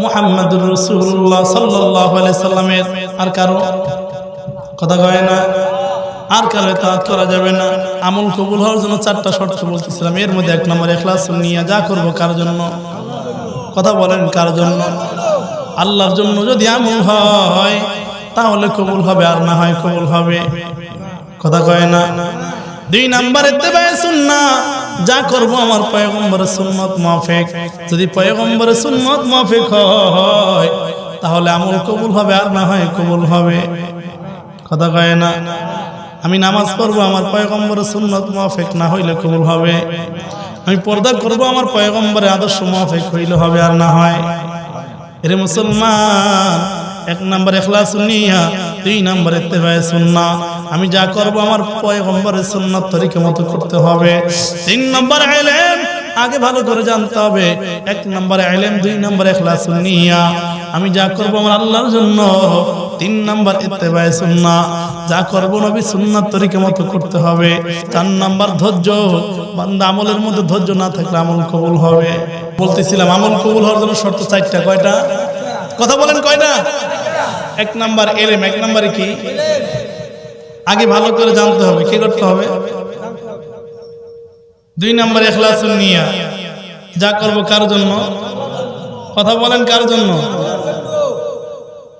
মুহাম্মাদুর রাসূলুল্লাহ সাল্লাল্লাহু আলাইহি সাল্লামের আর কারো কথা কয় না, আর কারো ইতাআত করা যাবে না। আমল কবুল হওয়ার জন্য চারটা শর্ত বলতেছিলাম, এর মধ্যে এক নম্বর ইখলাসুন নিয়া, যা করব কার জন্য, কথা বলেন কার জন্য, আল্লাহর জন্য যদি আমল হয় তাহলে কবুল হবে, আর না হয় কবুল হবে, কথা কয় না। দুই নাম্বার ইত্তেবায়ে সুন্নাহ, যা করব আমার পয়গম্বরের সুন্নাত মাফিক, যদি পয়গম্বরের সুন্নাত মাফিক হয় তাহলে আমল কবুল হবে, আর না হয় কবুল হবে, কথা কয় না। আমি নামাজ পড়বো আমার পয়গম্বরের সুন্নাত মাফিক না হইলে কবুল হবে, আমি পর্দা করব আমার পয়গম্বরের আদর্শ মাফিক হইলে হবে, আর না হয়। এরে মুসলমান, এক নম্বর ইখলাসুন নিয়া, দুই নম্বর ইত্তেবায়ে সুন্নাহ, আমি যা করব আমার পয়গম্বরের সুন্নাত তরিকা মতো করতে হবে। তিন নম্বর ইলম, আগে ভালো করে জানতে হবে, এক নম্বর ইলম, দুই নম্বর ইখলাসুন নিয়া, আমি যা করব আমার আল্লাহর জন্য, তিন নম্বর ইত্তেবায়ে সুন্নাহ, যা করব নবী সুন্নাত তরিকা মতো করতে হবে। চার নম্বর ধৈর্য, বান্দা আমলের মধ্যে ধৈর্য না থাকলে আমল কবুল হবে। বলতেছিলাম আমল কবুল হওয়ার জন্য শর্ত চারটা, কয়টা কথা বলেন, কয়টা? এক নাম্বার ইলম, এক নম্বরে কি? আগে ভালো করে জানতে হবে, কি করতে হবে? দুই নম্বর ইখলাসুন নিয়া, যা করব কার জন্য, কথা বলেন কার জন্য।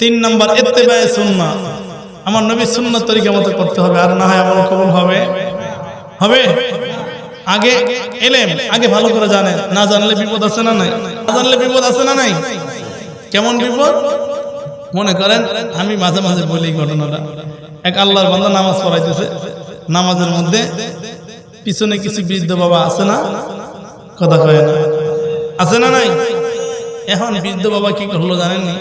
তিন নম্বর ইত্তেবায়ে সুন্নাহ, আমার নবীর সুন্নাত তরিকা মতো করতে হবে, আর না হয় আমল কবুল হবে, হবে। আগে ইলম, আগে ভালো করে জানেন, না জানলে বিপদ আছে না নাই, না জানলে বিপদ আছে না নাই। কেমন বিপদ? মনে করেন আমি মাঝে মাঝে বলি ঘটনাটা, এক আল্লাহর বান্দা নামাজ পড়াইতেছে, নামাজের মধ্যে পিছনে কিছু বৃদ্ধ বাবা আছে না, কথা কয় না, আছে না নাই। এখন বৃদ্ধ বাবা কি করলো জানেননি,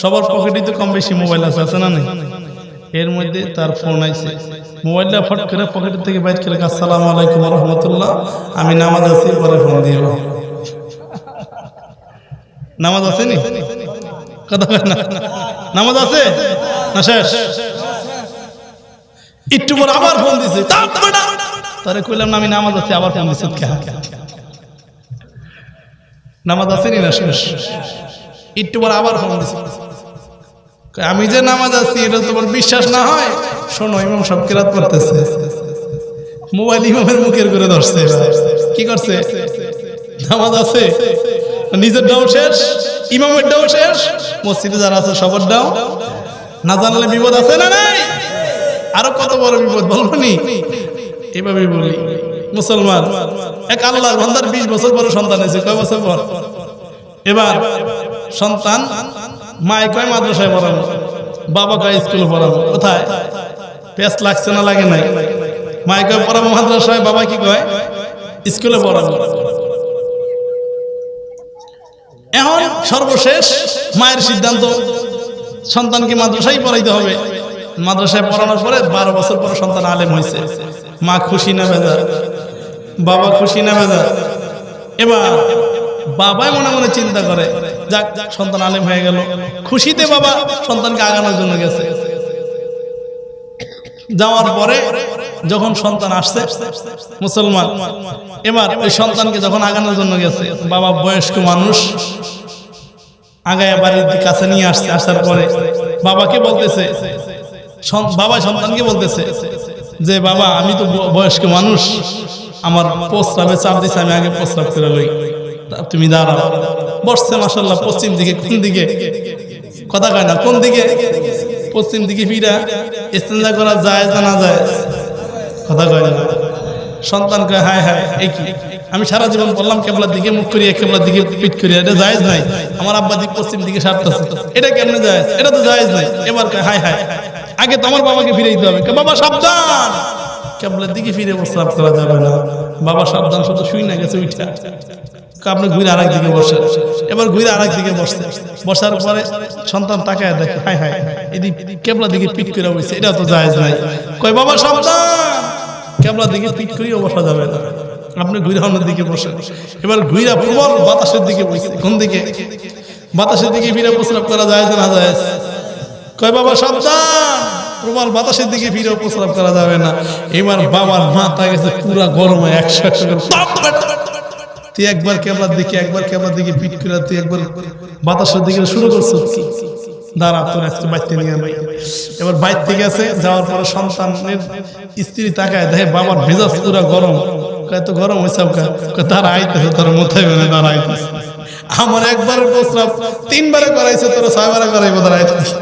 সবার পকেটে তো কম বেশি মোবাইল আছে, আছে না নাই। এর মধ্যে তার ফোন আইছে, মোবাইলটা ফট করে পকেট থেকে বাইর করে, আসসালামু আলাইকুম ওয়া রাহমাতুল্লাহ, আমি নামাজ আছি, পরে ফোন দিব। নামাজ আছে নি, কথা কয় না, নামাজ আছে না, শেষ। একটু পর আবার ফোন দিছে, তারে কইলাম না আমি নামাজ আছি, আবার ফোন দিছে, নামাজ আছে নি না, শেষ। একটু পর আবার ফোন দিছে, আমি যে নামাজ আছি এটা তোমার বিশ্বাস না হয়, শোনো ইমাম সাহেব কিরাত পড়তেছে, মোবাইল ইমামের মুখের করে ধরছে, কি করছে, নামাজ আছে, নিজের দাও শেষ, ইমামের দাও শেষ, মসজিদে যারা আছে সবার দাও। না জানলে বিপদ আছে না নাই, আরো কত বড় বিপদ বলবো নি। এভাবেই বলি মুসলমান, এক আল্লাহর বান্দার 20 বছর পর সন্তান হয়েছে, কয় বছর পর? এবার সন্তান, মায় কয় মাদ্রাসায় পড়ানো, বাবা কয় স্কুলে পড়ানো, কোথায় পেঁচ লাগছে না লাগে নাই? মায় কয় পড়াবো মাদ্রাসায়, বাবা কি কয় স্কুলে পড়াবো। এখন সর্বশেষ মায়ের সিদ্ধান্ত, সন্তানকে মাদ্রাসায় পড়াইতে হবে। মাদ্রাসায় পড়ানোর পরে 12 বছর পরে সন্তান আলেম হয়েছে, মা খুশি না বেজার, বাবা খুশি না বেজার। এবার বাবাই মনে মনে চিন্তা করে, যাক সন্তান আলেম হয়ে গেল, খুশিতে বাবা সন্তানকে আগানোর জন্য গেছে। যাওয়ার পরে যখন সন্তান আসছে মুসলমান, এবার ওই সন্তানকে যখন আগানোর জন্য গেছে, বাবা বয়স্ক মানুষ, আগায় বাড়ির কাছে নিয়ে আসছে। আসার পরে বাবাকে বলতেছে, বাবা সন্তানকে বলতেছে যে বাবা আমি তো বয়স্ক মানুষ, আমার প্রস্রাবে চাপ দিচ্ছে, আমি আগে প্রস্রাব করে লই, তুমি দাঁড়াও। বসছে মাশাআল্লাহ পশ্চিম দিকে, কোন দিকে, কথা কয় না, কোন দিকে, পশ্চিম দিকে ফিরা ইস্তেঞ্জা করা যায় না যায়, কথা কয় না। সন্তান কয় হায় হায়, এই কি, আমি সারা জীবন বললাম কেবলার দিকে মুখ করিয়া, কেবলার দিকে পিঠ করিয়া, এটা জায়েজ নাই, আমার আব্বা দিক পশ্চিম দিকে সারতেছে, এটা কেমনে জায়েজ, এটা তো জায়েজ নাই। এবার কয় হায় হায়, আগে তো আমার বাবাকে ফিরে দিতে হবে, বাবা সাবধান, কেবলার দিকে ফিরে প্রস্রাব করা যাবে না। বাবা সাবধান, শুধু শুই না গেছে উঠা, আপনি ঘুরে আরেক দিকে বসে, এবার ঘুরে আরেক দিকে বসতে, বসার পরে সন্তান তাকায় দেখে হায় হায়, এদিক কেবলা দিকে পিঠ করে বসে, এটা তো জায়েজ নাই। কয় বাবা সাবধান, কেবলা দিকে পিঠ করিও বসা যাবে না, আপনি ঘুরে অন্যের দিকে বসে। এবার ঘুরা প্রবল বাতাসের দিকে বসে, কোন দিকে, বাতাসের দিকে ফিরে প্রস্রাব করা যায় না জায়েজ? কয় বাবা সাবধান, প্রবল বাতাসের দিকে ফিরে প্রস্রাব করা যাবে না। এবার বাবার মাথা গেছে পুরা গরমে, 100 তুই একবার কেবলার দিকে পিট করে তুই একবার বাতাসের দিকে শুরু করছো, দাঁড়া তোর আজকে বাইতে নিয়ে নাই। এবার বাইতে গেছে, যাওয়ার পরে সন্তানের স্ত্রী তাকায় দেখে বাবার মেজাজ পুরা গরম, এত গরম হয়েছে তারা আইতেছে, তোর মাথায় বেনে দাঁড়া আইতেছে। আমার একবারের প্রস্রাব 3 বারে করাইছে, তোর 6 বারে করাইবো দাঁড়া আইতেছে।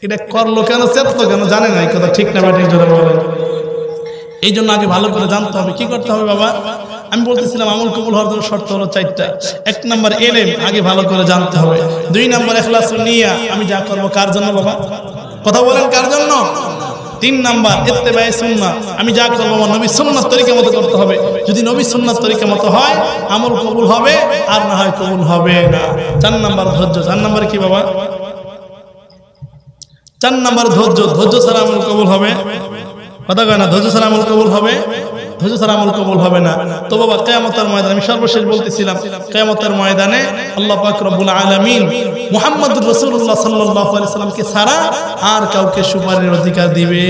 এটা করলো কেন, চেতলো কেন, জানে না এই কথা ঠিক না ব্যাটিক জোরে বলে। এই জন্য আগে ভালো করে জানতে হবে কি করতে হবে বাবা। আমি বলতেছিলাম আমল কবুল হওয়ার জন্য শর্ত হলো 4টা। 1 নম্বর ইলম, আগে ভালো করে জানতে হবে। 2 নম্বর ইখলাসুন নিয়া, আমি যা করব কার জন্য বাবা, কথা বলেন কার জন্য। 3 নম্বর ইত্তেবায়ে সুন্নাহ, আমি যা করব আমার নবী সুন্নাহর তরিকা মতো করতে হবে। যদি নবী সুন্নাহর তরিকা মতো হয় আমল কবুল হবে, আর না হয় কবুল হবে না। 4 নম্বর ধৈর্য। 4 নম্বর কি বাবা, 4 নম্বর ধৈর্য। ধৈর্য ছাড়া আমল কবুল হবে, কথা কয় না, ধৈর্য ছাড়া আমল কবুল হবে, ধৈর্য ছাড়া আমল কবুল হবে না। তো বাবা কিয়ামতের ময়দানে, আমি সর্বশেষ বলতেছিলাম, কিয়ামতের ময়দানে আল্লাহ পাক রব্বুল আলামিন মুহাম্মদুর রাসূলুল্লাহ সাল্লাল্লাহু আলাইহি সাল্লামকে ছাড়া আর কাউকে সুপারিশের অধিকার দিবে,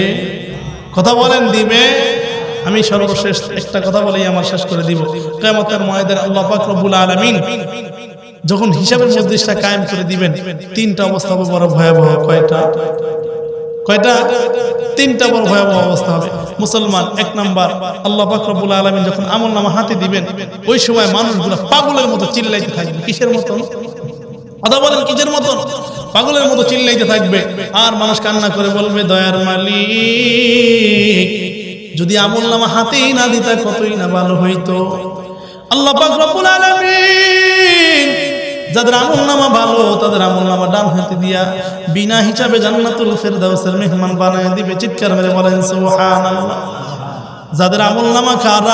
কথা বলেন দিবে। আমি সর্বশেষ একটা কথা বলেই আমার শেষ করে দিব। কিয়ামতের ময়দানে আল্লাহ পাক রব্বুল আলামিন যখন হিসাবের মজলিসটা কায়েম করে দিবেন, 3টা অবস্থা বড় ভয়াবহ। কয়টা? 3টা বড় ভয়াবহ অবস্থা হবে মুসলমান। 1 নাম্বার, আল্লাহ পাক রব্বুল আলামিন যখন আমলনামা হাতে দিবেন, ওই সময় মানুষগুলো পাগলের মতো চিল্লাইতে থাকবে। কিসের মতো, কথা বলেন কিসের মতো? পাগলের মতো চিল্লাইতে থাকবে। আর মানুষ কান্না করে বলবে, দয়ার মালিক, যদি আমলনামা হাতেই না দিতা কতই না ভালো হইতো। আল্লাহ পাক রব্বুল আলামিন যাদের আমলনামা ভালো, তাদের আমলনামা ডান হাতে দিয়া বিনা হিসাবে জান্নাতুল ফেরদাউসের মেহমান বানায় দিবে। চিৎকার মেরে বলেন সুবহানাল্লাহ। যাদের আমলনামা খারাপ,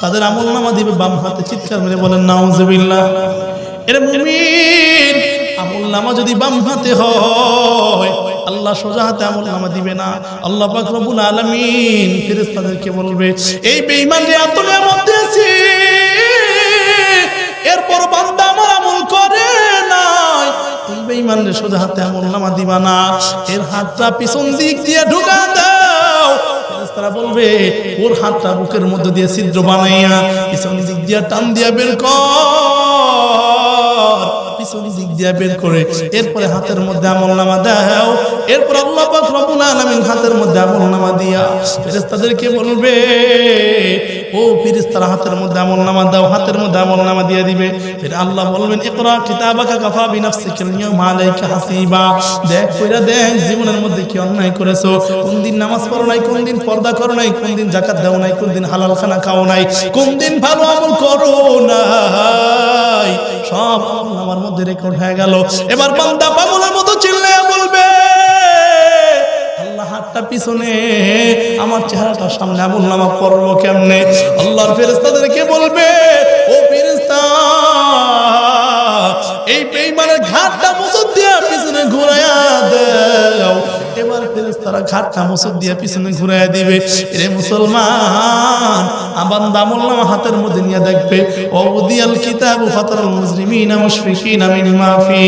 তাদের আমলনামা দিবে বাম হাতে। চিৎকার মেরে বলেন নাউজুবিল্লাহ। এর মুমিন, আমলনামা যদি বাম হাতে হয়, আল্লাহ সোজা হাতে আমলনামা দিবে না। আল্লাহ পাক রব্বুল আলামিন ফেরেশতাদেরকে বলবে, এই বেঈমান রে এত নিয়ামত দিয়েছি, এরপর বান্দা আমার আমল করে নাই, এই বেঈমান রে সোজা হাতে আমলনামা দিবা না, এর হাতটা পিছন দিক দিয়ে ঢুকা দাও। ফেরেশতারা বলবে, ওর হাতটা বুকের মধ্যে দিয়ে ছিদ্র বানাইয়া পিছন দিক দিয়ে টান দিয়া বের কর, পিছন দিক দিয়ে বের করে এরপরে হাতের মধ্যে আমলনামা দাও। এরপর আল্লাহ পাক রব্বুল আলামিন হাতের মধ্যে আমলনামা দিয়া ফেরেশতাদেরকে বলবে, ও ফেরেশতারা হাতের মধ্যে আমলনামা দাও, হাতের মধ্যে আমলনামা দিয়ে দিবে। ফির আল্লাহ বলবেন, ইকরা কিতাবাকা কাফা বিনাফসিকা আল-ইয়াওমা আলাইকা হাসিবা। দেখ কইরা দেখ জীবনের মধ্যে কি অন্যায় করেছো, কোন দিন নামাজ পড়ো নাই, কোন দিন পর্দা করো নাই, কোন দিন যাকাত দাও নাই, কোন দিন হালাল খানা খাও নাই, কোন দিন ভালো আমল করো নাই, সব আমার মধ্যে রেকর্ড হয়ে গেল। এবার বান্দা পাগলের মতো চিল্লায়া বলবে, আল্লাহ হাতটা পিছনে, আমার চেহারাটা সামনে, আমলনামা পড়লো কেমনে? আল্লাহর ফেরেশতাদেরকে বলবে, ও ফেরেশতা, এই বেঈমানের ঘাটটা মুসুদ দিয়া পিছনে ঘুরাইয়া দাও। এবার ফেরেশতারা ঘাটটা মুসুদ দিয়া পিছনে ঘুরাইয়া দিবে। রে মুসলমান, বান্দা আমলনামা হাতের মধ্যে নিয়ে দেখবে, ওয়াদিয়াল কিতাবু ফাতারাল মুজরিমিনা মুশফিকিনা মিম্মা ফি।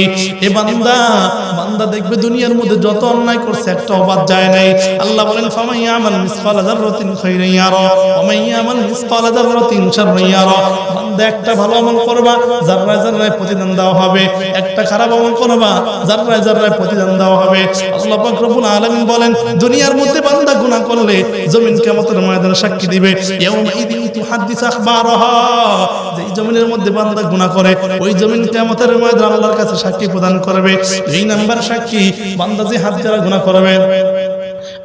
এ বান্দা দেখবে দুনিয়ার মধ্যে যত অন্যায় করছে একটাও বাদ যায় নাই। আল্লাহ বলেন, ফামান ইয়ামাল মিসকালা যাররাতিন খায়রান ইয়ারা ওয়া মান ইয়ামাল মিসকালা যাররাতিন শাররান ইয়ারা। বান্দা একটা ভালো আমল করবা, যাররায় যাররায় প্রতিদান দেওয়া হবে, একটা খারাপ আমল করবা, যাররায় যাররায় প্রতিদান দেওয়া হবে। আল্লাহ পাক রব্বুল আলামিন বলেন, দুনিয়ার মধ্যে বান্দা গুনাহ করলে জমিন কিয়ামতের ময়দানে সাক্ষী দিবে। ইয়াউমা ইদিন তুহাদ্দিসু আখবারাহা। যেই জমিনের মধ্যে বান্দা গুনাহ করে, ওই জমিন কিয়ামতের ময়দানে আল্লাহর কাছে সাক্ষী প্রদান করবে। 2 নাম্বার সাক্ষী, বান্দা যে হাত দ্বারা গুনাহ করবে,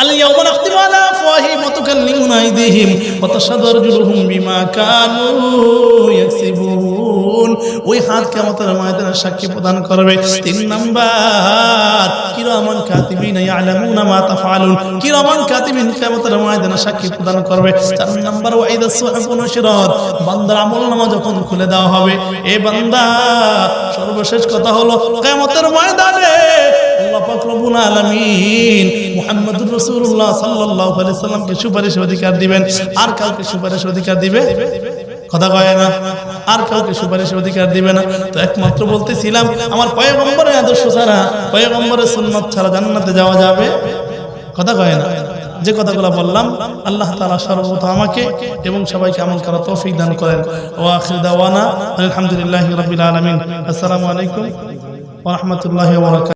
اليوم نختم على أفواههم وتكلمنا أيديهم وتشهد أرجلهم بما كانوا يكسبون। ওই হাত কিয়ামতের ময়দানে সাক্ষী প্রদান করবে। 3 নাম্বার, কিরামান কাতিবিন ইয়ালামুনা মা তাফআলুন। কিরামান কাতিবিন কিয়ামতের ময়দানে সাক্ষী প্রদান করবে। 4 নাম্বার, ওয়াইদা সুহুফু নুশিরাত। বান্দার আমলনামা যখন খুলে দেওয়া হবে, এ বান্দা, সর্বশেষ কথা হলো কিয়ামতের ময়দানে আল্লাহ পাক রব্বুল আলামিন মুহাম্মদুর রাসূলুল্লাহ সাল্লাল্লাহু আলাইহি সাল্লামকে সুপারিশের অধিকার দিবেন। আর কাউকে সুপারিশের অধিকার দিবে, কথা কয় না, আর কাউকে সুপারিশের অধিকার দিবে না। তো একমাত্র বলতেছিলাম, আমার পয়গম্বরের আদর্শ ছাড়া, পয়গম্বরের সুন্নাত ছাড়া জান্নাতে যাওয়া যাবে, কথা কয় না। যে কথাগুলো বললাম আল্লাহ তাআলা সর্বত আমাকে এবং সবাইকে আমল করার তৌফিক দান করেন। ওয়া আখির দাওয়ানা আলহামদুলিল্লাহি রাব্বিল আলামিন। আসসালামু আলাইকুম ওয়া রাহমাতুল্লাহি ওয়া বারাকাতুহু।